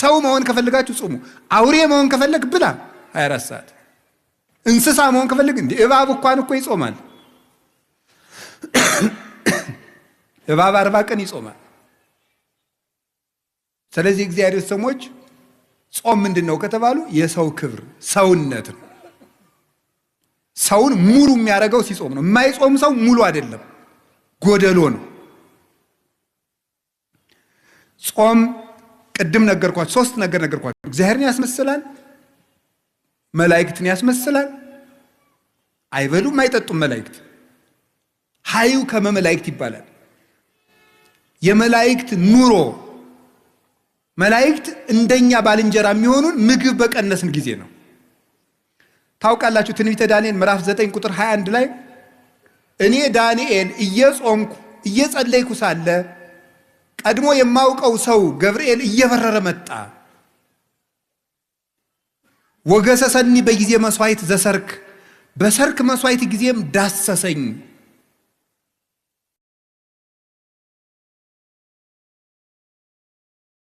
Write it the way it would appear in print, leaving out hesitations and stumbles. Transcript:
ሰው መሆን ከፈለጋችሁ ጾሙ። አውሬ መሆን ከፈለግ ብላ 24 ሰዓት። እንስሳ መሆን ከፈለግ እንዴ እባብ እንኳን እኮ ይጾማል። እባብ 40 ቀን ይጾማል። ስለዚህ እግዚአብሔር ሰሞች ጾም ምንድነው ከተባሉ የሰው ክብር ሰውነት ነው። ሰውን ሙሉ የሚያደርገው ሲጾም ነው። የማይጾም ሰው ሙሉ አይደለም፣ ጎደሎ ነው። ጾም ቅድም ነገርኳችሁ፣ 3 ነገር ነገርኳችሁ። እግዚአብሔርን ያስመስላል፣ መላእክትን ያስመስላል። አይበሉም አይጠጡም መላእክት። ሀዩ ከመመላእክት ይባላል። የመላእክት ኑሮ መላእክት እንደኛ ባልንጀራ የሚሆኑን ምግብ በቀነስን ጊዜ ነው። ታውቃላችሁ ትንቢተ ዳንኤል ምዕራፍ 9 ቁጥር 21 ላይ እኔ ዳንኤል እየጾምኩ እየጸለይኩ ሳለ ቀድሞ የማውቀው ሰው ገብርኤል እየበረረ መጣ። ወገሰሰኒ በጊዜ መስዋዕት ዘሰርክ፣ በሰርክ መስዋዕት ጊዜም ዳሰሰኝ